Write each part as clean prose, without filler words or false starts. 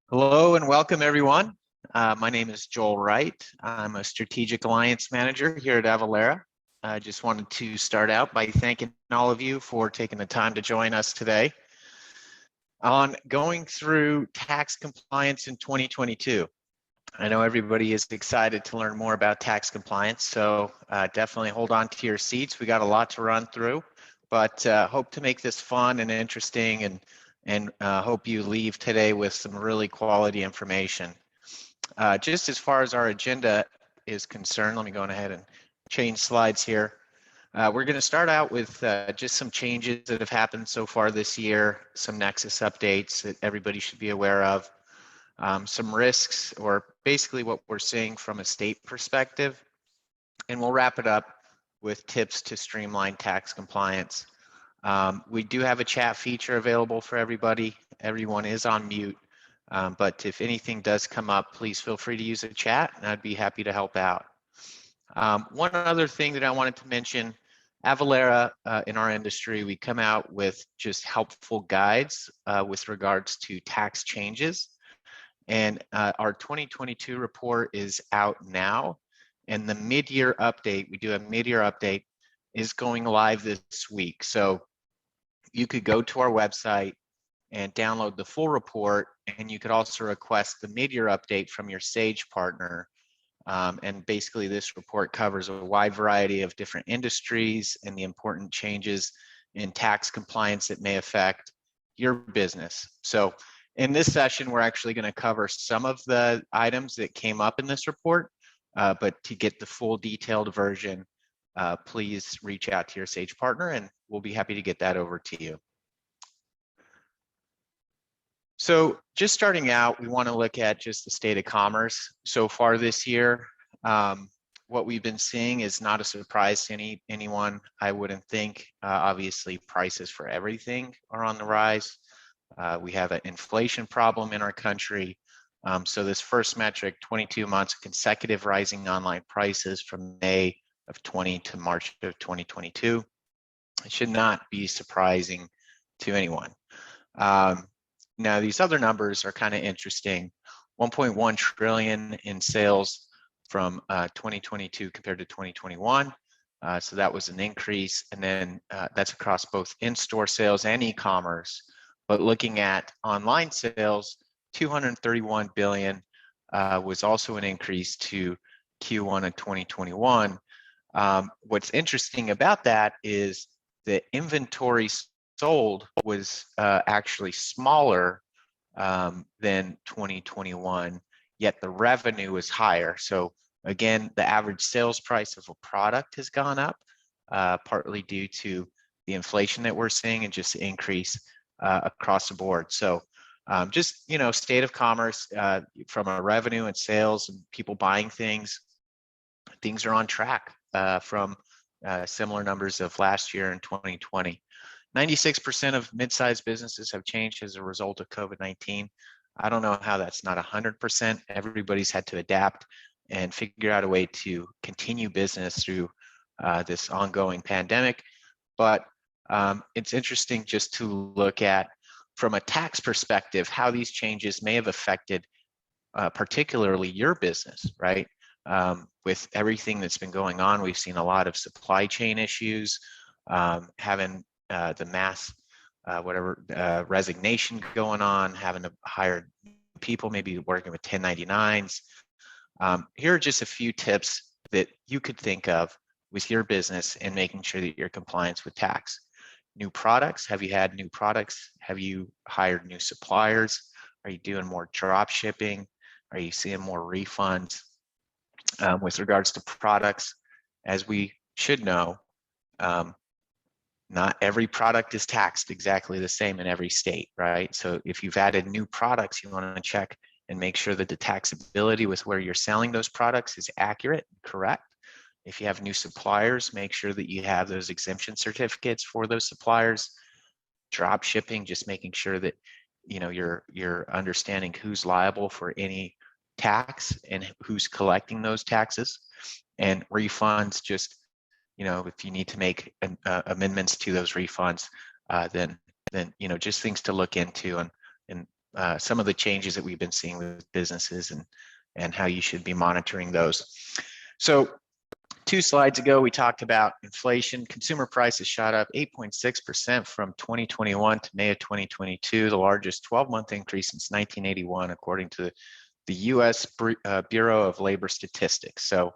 Hello and welcome everyone. My name is Joel Wright. I'm a Strategic Alliance Manager here at Avalara. I just wanted to start out by thanking all of you for taking the time to join us today on going through tax compliance in 2022. I know everybody is excited to learn more about tax compliance, so definitely hold on to your seats. We got a lot to run through, but hope to make this fun and interesting and hope you leave today with some really quality information. Just as far as our agenda is concerned, let me go ahead and change slides here. We're going to start out with just some changes that have happened so far this year, some Nexus updates that everybody should be aware of, some risks, or basically what we're seeing from a state perspective, and we'll wrap it up with tips to streamline tax compliance. We do have a chat feature available for everybody. Everyone is on mute, but if anything does come up, please feel free to use the chat and I'd be happy to help out. One other thing that I wanted to mention, Avalara in our industry, we come out with just helpful guides with regards to tax changes. And our 2022 report is out now. And the mid-year update, we do a mid-year update, is going live this week. So you could go to our website and download the full report, and you could also request the mid-year update from your Sage partner. And basically this report covers a wide variety of different industries and the important changes in tax compliance that may affect your business. So in this session, we're actually going to cover some of the items that came up in this report, but to get the full detailed version, please reach out to your Sage partner and we'll be happy to get that over to you. So just starting out, we want to look at just the state of commerce so far this year. What we've been seeing is not a surprise to anyone, I wouldn't think. Obviously, prices for everything are on the rise. We have an inflation problem in our country. So this first metric, 22 months of consecutive rising online prices from May of 20 to March of 2022, it should not be surprising to anyone. Now, these other numbers are kind of interesting. 1.1 trillion in sales from 2022 compared to 2021. So that was an increase. And then that's across both in-store sales and e-commerce. But looking at online sales, 231 billion was also an increase to Q1 of 2021. What's interesting about that is the inventory sold was actually smaller than 2021, yet the revenue is higher. So again, the average sales price of a product has gone up, partly due to the inflation that we're seeing and just the increase across the board. So just, state of commerce from a revenue and sales and people buying things are on track from similar numbers of last year in 2020. 96% of mid-sized businesses have changed as a result of COVID-19. I don't know how that's not 100%. Everybody's had to adapt and figure out a way to continue business through this ongoing pandemic. But it's interesting just to look at, from a tax perspective, how these changes may have affected particularly your business, right? With everything that's been going on, we've seen a lot of supply chain issues, having the mass resignation going on, having to hire people, maybe working with 1099s. Here are just a few tips that you could think of with your business in making sure that you're compliant with tax. New products. Have you had new products? Have you hired new suppliers? Are you doing more drop shipping? Are you seeing more refunds? With regards to products, as we should know, not every product is taxed exactly the same in every state, right? So if you've added new products, you want to check and make sure that the taxability with where you're selling those products is accurate and correct. If you have new suppliers, make sure that you have those exemption certificates for those suppliers. Drop shipping, just making sure that you're understanding who's liable for any tax and who's collecting those taxes. And refunds, just if you need to make amendments to those refunds, then just things to look into and some of the changes that we've been seeing with businesses and how you should be monitoring those. So 2 slides ago, we talked about inflation. Consumer prices shot up 8.6% from 2021 to May of 2022, the largest 12-month increase since 1981, according to the U.S. Bureau of Labor Statistics. So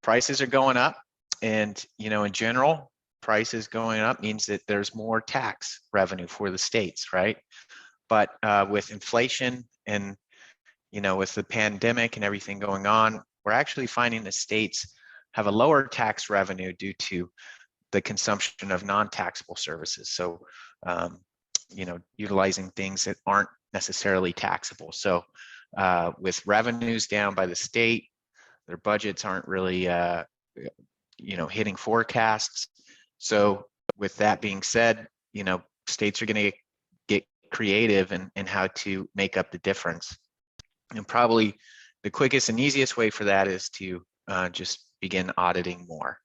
prices are going up, and in general, prices going up means that there's more tax revenue for the states, right? But with inflation and with the pandemic and everything going on, we're actually finding the states have a lower tax revenue due to the consumption of non-taxable services. So, utilizing things that aren't necessarily taxable. So, with revenues down by the state, their budgets aren't really, hitting forecasts. So, with that being said, states are going to get creative in how to make up the difference. And probably the quickest and easiest way for that is to just begin auditing more.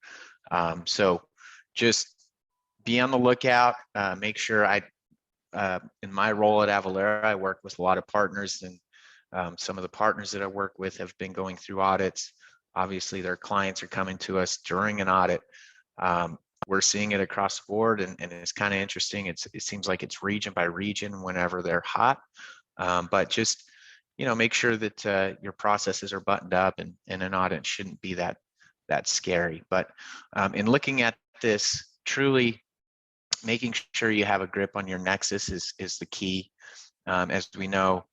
So just be on the lookout. Make sure in my role at Avalara, I work with a lot of partners, and some of the partners that I work with have been going through audits. Obviously, their clients are coming to us during an audit. We're seeing it across the board, and it's kind of interesting. It seems like it's region by region whenever they're hot, but just make sure that your processes are buttoned up, and an audit shouldn't be that scary. But in looking at this, truly making sure you have a grip on your nexus is the key. As we know,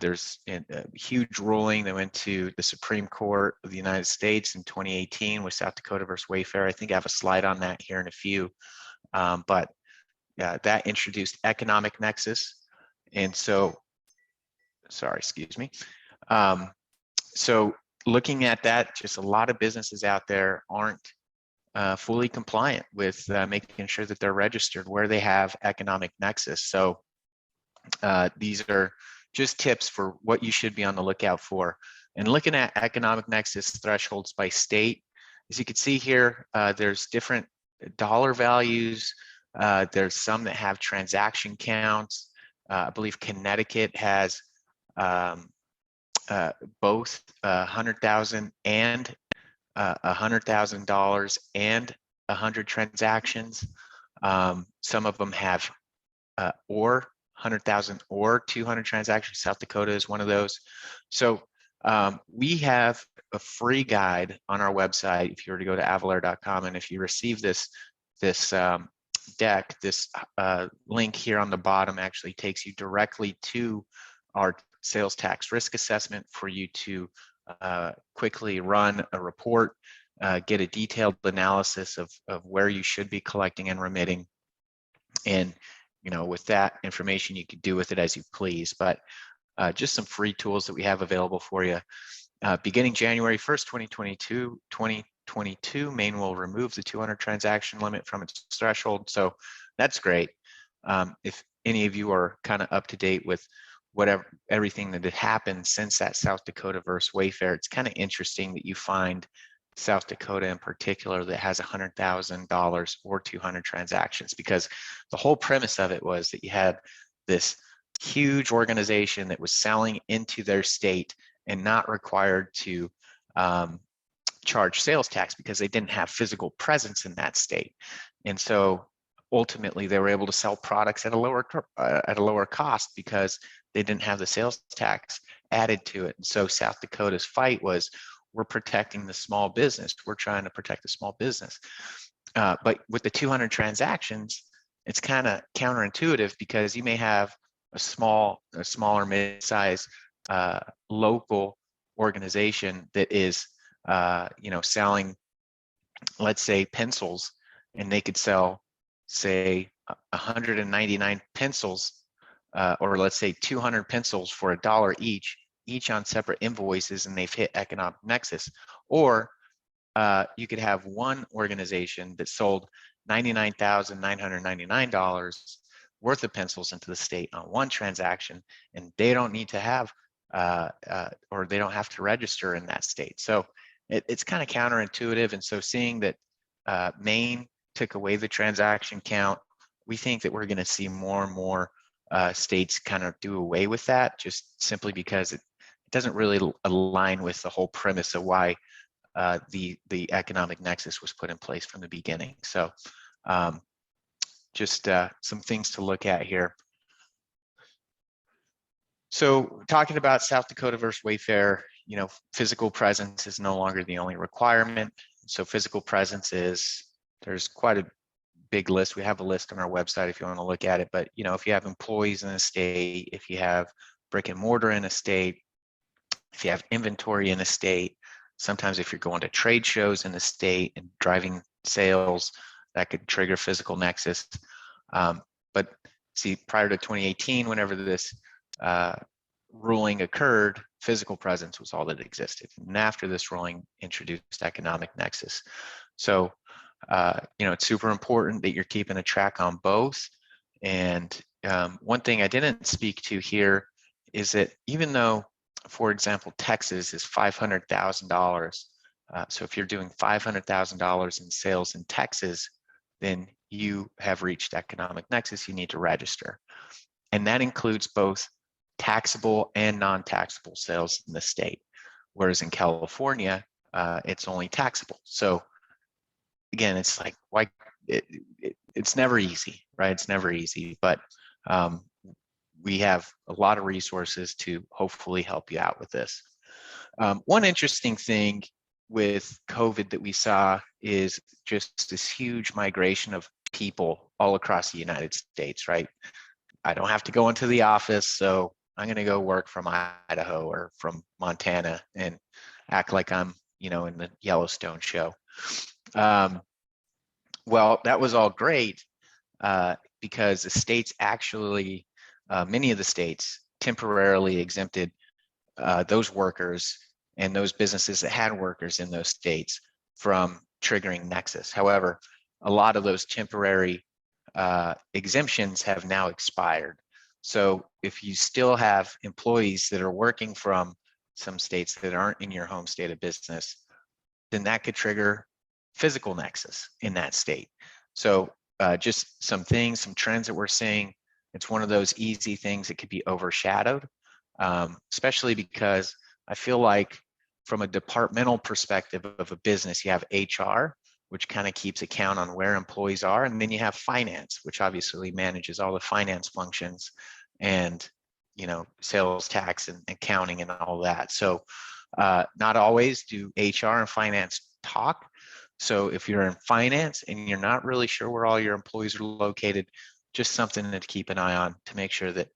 there's a huge ruling that went to the Supreme Court of the United States in 2018 with South Dakota versus Wayfair. I think I have a slide on that here in a few, but that introduced economic nexus. And so, sorry, excuse me. So looking at that, just a lot of businesses out there aren't fully compliant with making sure that they're registered where they have economic nexus. So these are just tips for what you should be on the lookout for. And looking at economic nexus thresholds by state, as you can see here, there's different dollar values. There's some that have transaction counts. I believe Connecticut has both $100,000 and $100,000 and 100 transactions. Some of them have or 100,000 or 200 transactions. South Dakota is one of those. So we have a free guide on our website if you were to go to avalara.com, and if you receive this deck, this link here on the bottom actually takes you directly to our sales tax risk assessment for you to quickly run a report, get a detailed analysis of where you should be collecting and remitting. And with that information, you can do with it as you please. But just some free tools that we have available for you. Beginning January 1st, 2022, Maine will remove the 200 transaction limit from its threshold. So that's great. If any of you are kind of up to date with everything that had happened since that South Dakota versus Wayfair, it's kind of interesting that you find South Dakota in particular that has $100,000 or 200 transactions, because the whole premise of it was that you had this huge organization that was selling into their state and not required to charge sales tax because they didn't have physical presence in that state. And so ultimately they were able to sell products at a lower cost because they didn't have the sales tax added to it. And so South Dakota's fight was, we're protecting the small business. We're trying to protect the small business. But with the 200 transactions, it's kind of counterintuitive, because you may have a smaller mid-size local organization that is selling, let's say, pencils, and they could sell, say, 199 pencils, or let's say 200 pencils for $1 each on separate invoices, and they've hit economic nexus. Or you could have one organization that sold $99,999 worth of pencils into the state on one transaction, and they don't need to have or they don't have to register in that state. So it's kind of counterintuitive. And so seeing that Maine took away the transaction count, we think that we're going to see more and more states kind of do away with that, just simply because it doesn't really align with the whole premise of why the economic nexus was put in place from the beginning. So just some things to look at here. So talking about South Dakota versus Wayfair, physical presence is no longer the only requirement. So physical presence there's quite a big list. We have a list on our website if you want to look at it. But, if you have employees in a state, if you have brick and mortar in a state, if you have inventory in a state, sometimes if you're going to trade shows in a state and driving sales, that could trigger physical nexus. But see, prior to 2018, whenever this ruling occurred, physical presence was all that existed. And after this ruling introduced economic nexus. So, it's super important that you're keeping a track on both. And one thing I didn't speak to here is that even though, for example, Texas is $500,000. So if you're doing $500,000 in sales in Texas, then you have reached economic nexus. You need to register. And that includes both taxable and non-taxable sales in the state. Whereas in California, it's only taxable. So again, it's like, why? It's never easy, right? It's never easy, but we have a lot of resources to hopefully help you out with this. One interesting thing with COVID that we saw is just this huge migration of people all across the United States, right? I don't have to go into the office, so I'm going to go work from Idaho or from Montana and act like I'm, in the Yellowstone show. Well, that was all great because the states actually, many of the states temporarily exempted those workers and those businesses that had workers in those states from triggering nexus. However, a lot of those temporary exemptions have now expired. So if you still have employees that are working from some states that aren't in your home state of business, then that could trigger physical nexus in that state. So just some trends that we're seeing. It's one of those easy things that could be overshadowed, especially because I feel like from a departmental perspective of a business, you have HR, which kind of keeps account on where employees are. And then you have finance, which obviously manages all the finance functions and, sales tax and accounting and all that. So not always do HR and finance talk. So if you're in finance and you're not really sure where all your employees are located, just something to keep an eye on to make sure that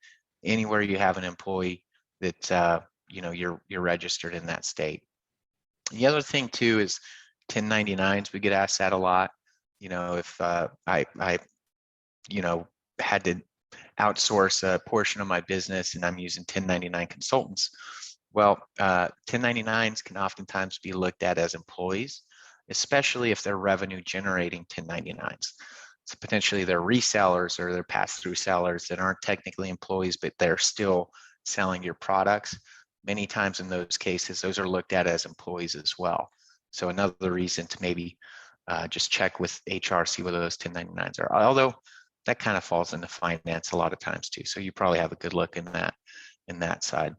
anywhere you have an employee that you're registered in that state. The other thing too is 1099s. We get asked that a lot. If I had to outsource a portion of my business and I'm using 1099 consultants. Well, 1099s can oftentimes be looked at as employees, especially if they're revenue generating 1099s. So potentially they're resellers or they're pass-through sellers that aren't technically employees, but they're still selling your products. Many times in those cases, those are looked at as employees as well. So another reason to maybe just check with HR, see whether those 1099s are, although that kind of falls into finance a lot of times too. So you probably have a good look in that side.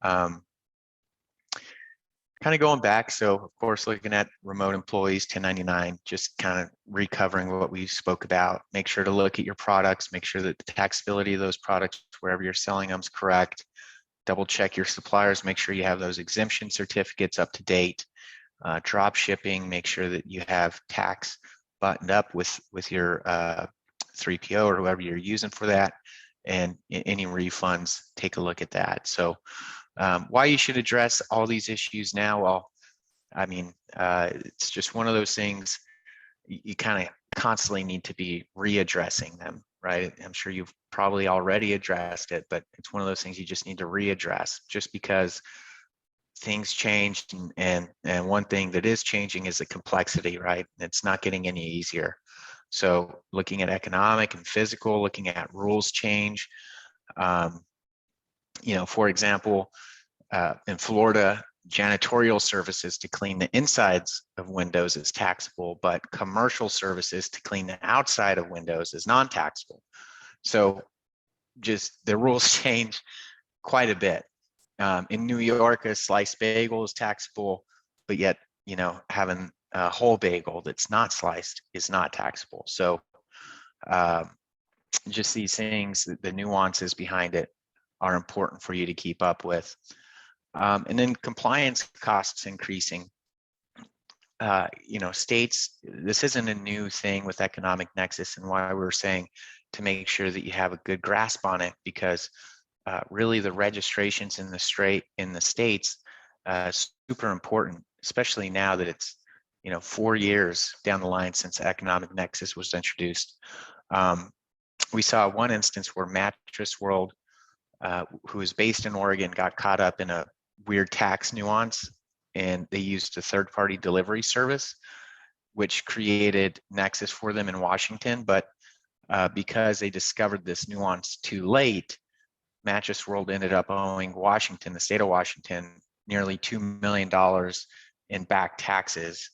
Kind of going back, so of course, looking at remote employees, 1099, just kind of recovering what we spoke about. Make sure to look at your products, make sure that the taxability of those products, wherever you're selling them, is correct. Double check your suppliers, make sure you have those exemption certificates up to date. Drop shipping, make sure that you have tax buttoned up with your 3PO or whoever you're using for that. And any refunds, take a look at that. So why you should address all these issues now? Well, I mean, it's just one of those things you kind of constantly need to be readdressing them, right? I'm sure you've probably already addressed it, but it's one of those things you just need to readdress just because things changed. And one thing that is changing is the complexity, right? It's not getting any easier. So looking at economic and physical, looking at rules change. For example, in Florida, janitorial services to clean the insides of windows is taxable, but commercial services to clean the outside of windows is non-taxable. So just the rules change quite a bit. In New York, a sliced bagel is taxable, but yet, having a whole bagel that's not sliced is not taxable. So um, just these things, the nuances behind it are important for you to keep up with. And then compliance costs increasing. States, this isn't a new thing with economic nexus, and why we're saying to make sure that you have a good grasp on it, because really the registrations in the states super important, especially now that it's 4 years down the line since economic nexus was introduced. We saw one instance where Mattress World, who is based in Oregon, got caught up in a weird tax nuance, and they used a third-party delivery service, which created nexus for them in Washington. But because they discovered this nuance too late, Mattress World ended up owing Washington, the state of Washington, nearly $2 million in back taxes,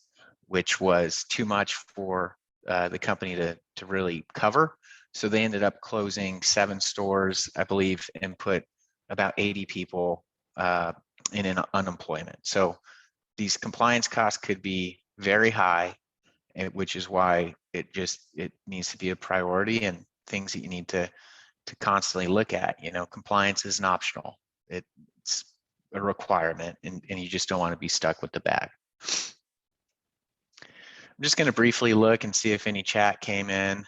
which was too much for the company to really cover. So they ended up closing 7 stores, I believe, and put about 80 people in an unemployment. So these compliance costs could be very high, which is why it needs to be a priority and things that you need to constantly look at. Compliance isn't optional. It's a requirement, and you just don't want to be stuck with the bag. I'm just going to briefly look and see if any chat came in.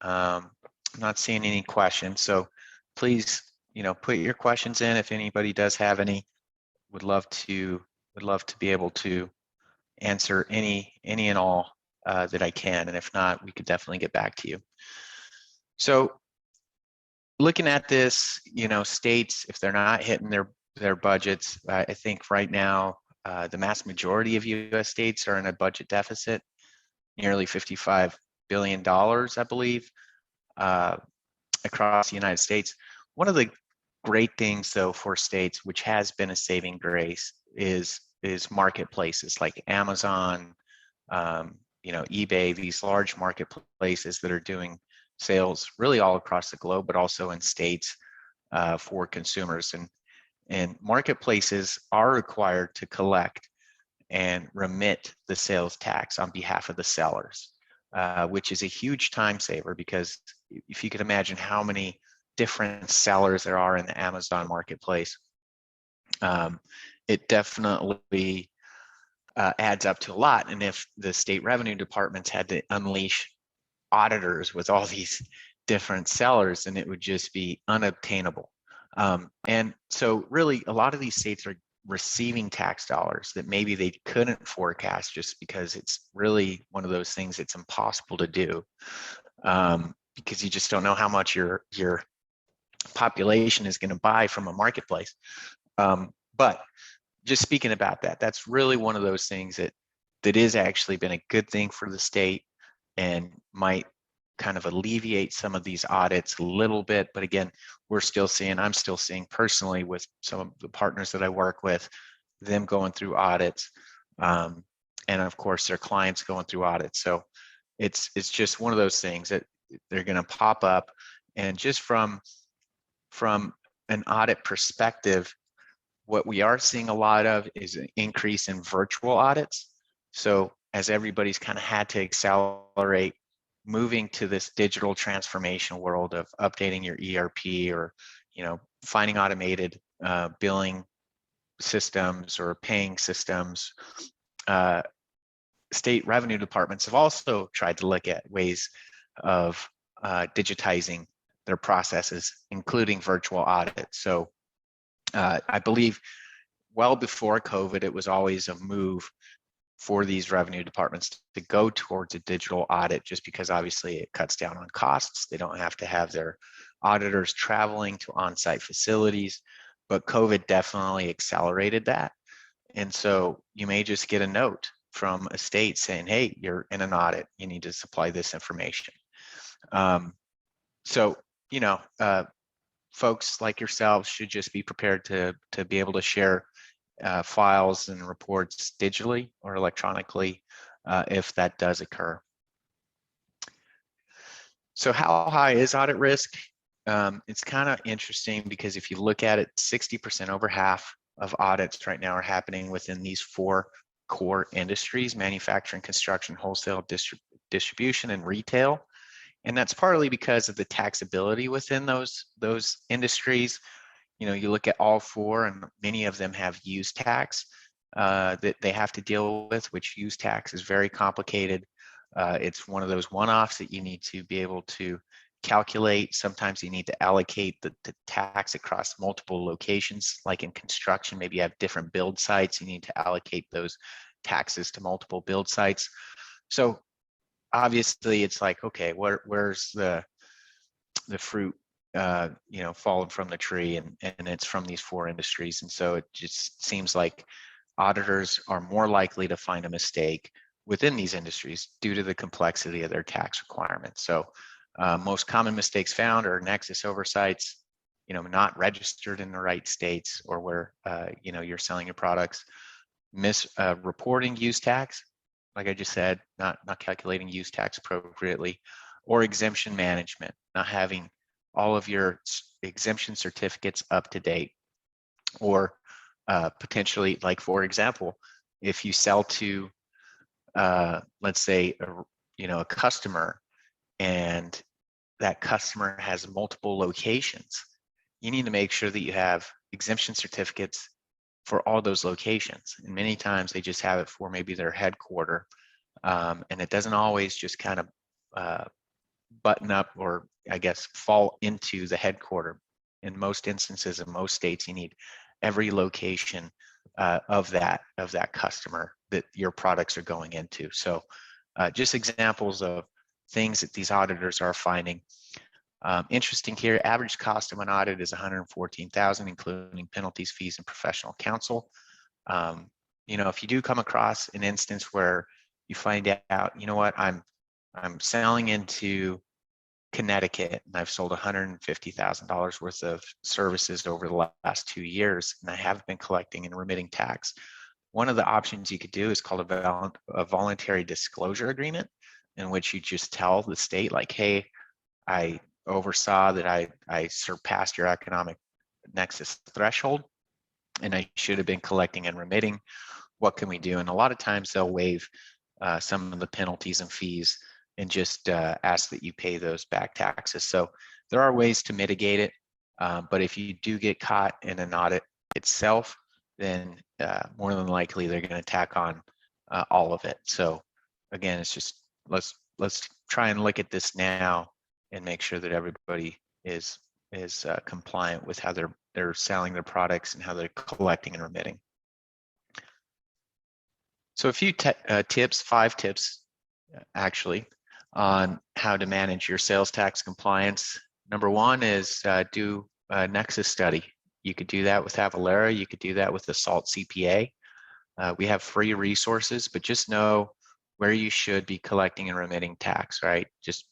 I'm not seeing any questions, so please, put your questions in if anybody does have any. Would love to be able to answer any and all that I can, and if not, we could definitely get back to you. So looking at this, states, if they're not hitting their budgets, I think right now the mass majority of U.S. states are in a budget deficit, nearly $55 billion, I believe, across the United States. One of the great things, though, for states, which has been a saving grace, is marketplaces like Amazon, eBay, these large marketplaces that are doing sales really all across the globe, but also in states for consumers. And marketplaces are required to collect and remit the sales tax on behalf of the sellers, which is a huge time saver, because if you could imagine how many different sellers there are in the Amazon marketplace, it definitely adds up to a lot. And if the state revenue departments had to unleash auditors with all these different sellers, then it would just be unobtainable. And so really a lot of these states are receiving tax dollars that maybe they couldn't forecast, just because it's really one of those things that's impossible to do, because you just don't know how much your population is going to buy from a marketplace. But just speaking about that, that's really one of those things that is actually been a good thing for the state and might kind of alleviate some of these audits a little bit. But again, I'm still seeing personally with some of the partners that I work with, them going through audits, and of course their clients going through audits. So it's just one of those things that they're going to pop up. And just from an audit perspective, what we are seeing a lot of is an increase in virtual audits. So as everybody's kind of had to accelerate moving to this digital transformation world of updating your ERP, or finding automated billing systems or paying systems, state revenue departments have also tried to look at ways of digitizing their processes, including virtual audits. So I believe well before COVID, it was always a move for these revenue departments to go towards a digital audit, just because obviously it cuts down on costs. They don't have to have their auditors traveling to on-site facilities, but COVID definitely accelerated that. And so you may just get a note from a state saying, hey, you're in an audit, you need to supply this information. Folks like yourselves should just be prepared to be able to share files and reports digitally or electronically if that does occur. So how high is audit risk? It's kind of interesting because if you look at it, 60%, over half of audits right now are happening within these four core industries: manufacturing, construction, wholesale, distribution, and retail. And that's partly because of the taxability within those industries. You look at all four, and many of them have use tax that they have to deal with, which use tax is very complicated. It's one of those one-offs that you need to be able to calculate. Sometimes you need to allocate the tax across multiple locations. Like in construction, maybe you have different build sites. You need to allocate those taxes to multiple build sites. So obviously it's like, okay, where's the fruit falling from the tree, and it's from these four industries. And so it just seems like auditors are more likely to find a mistake within these industries due to the complexity of their tax requirements. So most common mistakes found are nexus oversights, not registered in the right states, or where you're selling your products, misreporting use tax, like I just said, not calculating use tax appropriately, or exemption management, not having all of your exemption certificates up to date, or potentially, like for example, if you sell to, let's say, a customer, and that customer has multiple locations, you need to make sure that you have exemption certificates for all those locations. And many times they just have it for maybe their headquarter, and it doesn't always just kind of button up, or I guess fall into the headquarter. In most instances, in most states, you need every location of that customer that your products are going into. So just examples of things that these auditors are finding. Interesting here, average cost of an audit is $114,000, including penalties, fees, and professional counsel. If you do come across an instance where you find out, what, I'm selling into Connecticut, and I've sold $150,000 worth of services over the last 2 years, and I haven't been collecting and remitting tax. One of the options you could do is called a voluntary disclosure agreement, in which you just tell the state, like, hey, I oversaw that I surpassed your economic nexus threshold, and I should have been collecting and remitting. What can we do? And a lot of times they'll waive some of the penalties and fees, and just ask that you pay those back taxes. So there are ways to mitigate it, but if you do get caught in an audit itself, then more than likely they're going to tack on all of it. So again, it's just let's try and look at this now and make sure that everybody is compliant with how they're selling their products and how they're collecting and remitting. So a few tips, 5 tips actually, on how to manage your sales tax compliance. Number 1 is do a nexus study. You could do that with Avalara. You could do that with the SALT CPA. We have free resources, but just know where you should be collecting and remitting tax, right? Just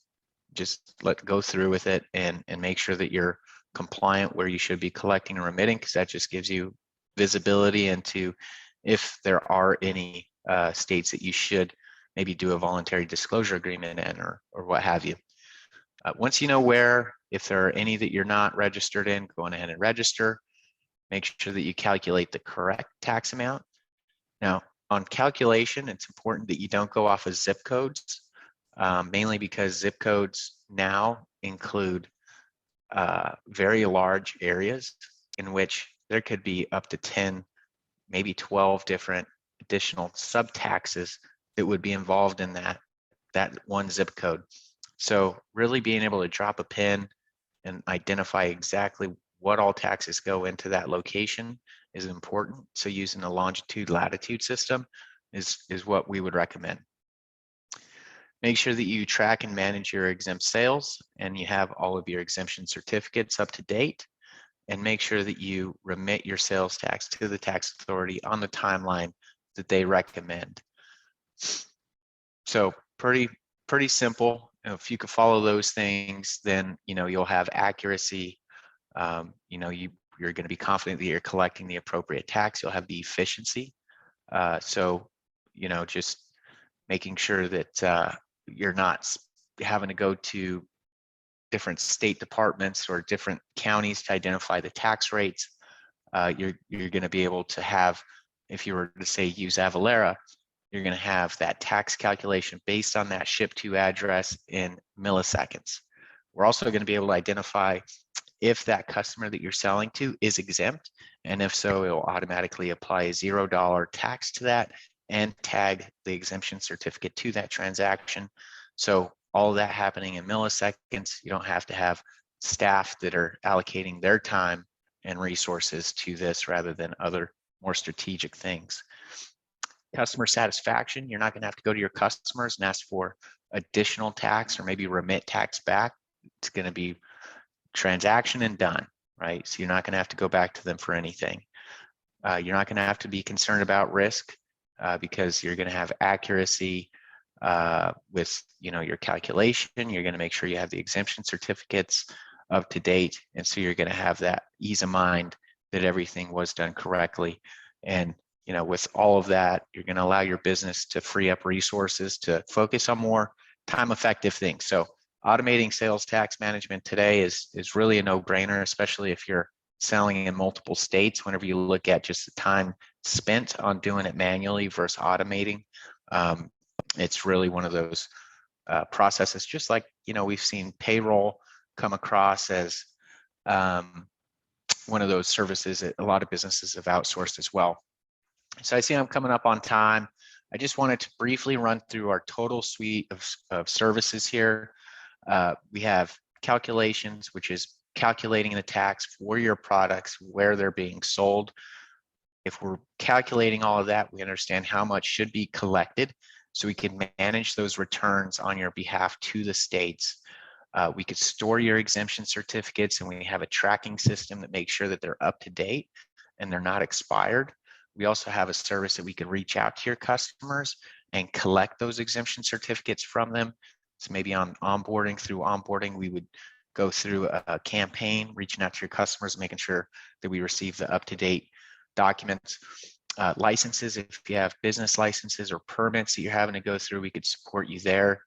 go through with it and make sure that you're compliant where you should be collecting and remitting, because that just gives you visibility into if there are any states that you should maybe do a voluntary disclosure agreement in, or what have you. Once you know where, if there are any that you're not registered in, go on ahead and register. Make sure that you calculate the correct tax amount. Now, on calculation, it's important that you don't go off of zip codes, mainly because zip codes now include very large areas in which there could be up to 10, maybe 12 different additional sub-taxes that would be involved in that one zip code. So really being able to drop a pin and identify exactly what all taxes go into that location is important. So using a longitude latitude system is what we would recommend. Make sure that you track and manage your exempt sales, and you have all of your exemption certificates up to date, and make sure that you remit your sales tax to the tax authority on the timeline that they recommend. So pretty simple. If you could follow those things, then you'll have accuracy. You're going to be confident that you're collecting the appropriate tax. You'll have the efficiency. So just making sure that you're not having to go to different state departments or different counties to identify the tax rates. You're going to be able to have, if you were to say use Avalara, you're going to have that tax calculation based on that ship to address in milliseconds. We're also going to be able to identify if that customer that you're selling to is exempt, and if so, it will automatically apply a $0 tax to that and tag the exemption certificate to that transaction. So all of that happening in milliseconds. You don't have to have staff that are allocating their time and resources to this rather than other more strategic things. Customer satisfaction, you're not going to have to go to your customers and ask for additional tax or maybe remit tax back. It's going to be transaction and done, right? So you're not going to have to go back to them for anything. You're not going to have to be concerned about risk because you're going to have accuracy with your calculation. You're going to make sure you have the exemption certificates up to date, and so you're going to have that ease of mind that everything was done correctly. And with all of that, you're going to allow your business to free up resources to focus on more time-effective things. So automating sales tax management today is really a no-brainer, especially if you're selling in multiple states. Whenever you look at just the time spent on doing it manually versus automating, it's really one of those processes. Just like we've seen payroll come across as one of those services that a lot of businesses have outsourced as well. So I see I'm coming up on time. I just wanted to briefly run through our total suite of services here. We have calculations, which is calculating the tax for your products where they're being sold. If we're calculating all of that, we understand how much should be collected so we can manage those returns on your behalf to the states. We could store your exemption certificates, and we have a tracking system that makes sure that they're up to date and they're not expired. We also have a service that we could reach out to your customers and collect those exemption certificates from them. So maybe on onboarding, through onboarding, we would go through a campaign, reaching out to your customers, making sure that we receive the up-to-date documents. Licenses, if you have business licenses or permits that you're having to go through, we could support you there.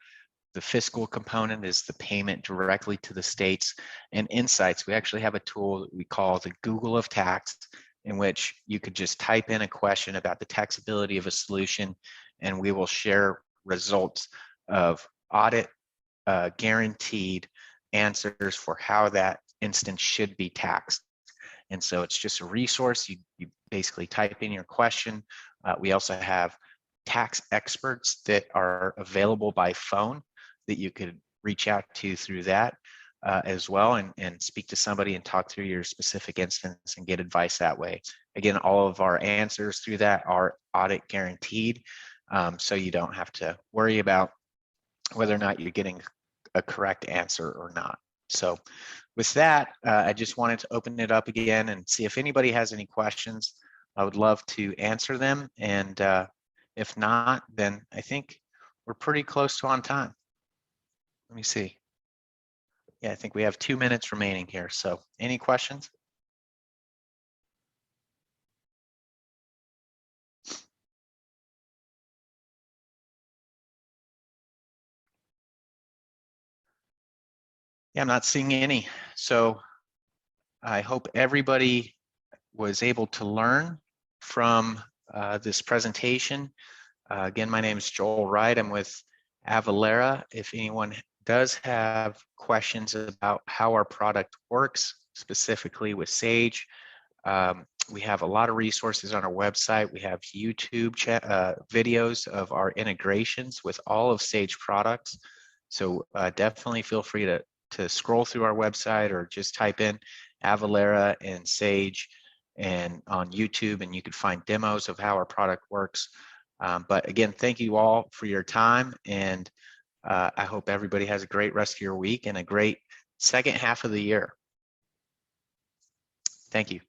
The fiscal component is the payment directly to the states. And insights, we actually have a tool that we call the Google of Tax, in which you could just type in a question about the taxability of a solution, and we will share results of audit guaranteed answers for how that instance should be taxed. And so it's just a resource. You basically type in your question. We also have tax experts that are available by phone that you could reach out to through that as well, and speak to somebody and talk through your specific instance and get advice that way. Again, all of our answers through that are audit guaranteed, so you don't have to worry about whether or not you're getting a correct answer or not. So with that, I just wanted to open it up again and see if anybody has any questions. I would love to answer them, and if not, then I think we're pretty close to on time. Let me see. Yeah, I think we have 2 minutes remaining here. So any questions? Yeah, I'm not seeing any. So I hope everybody was able to learn from this presentation. Again, my name is Joel Wright. I'm with Avalara. If anyone does have questions about how our product works, specifically with Sage, we have a lot of resources on our website. We have YouTube videos of our integrations with all of Sage products. So definitely feel free to scroll through our website or just type in Avalara and Sage and on YouTube, and you can find demos of how our product works. But again, thank you all for your time, and I hope everybody has a great rest of your week and a great second half of the year. Thank you.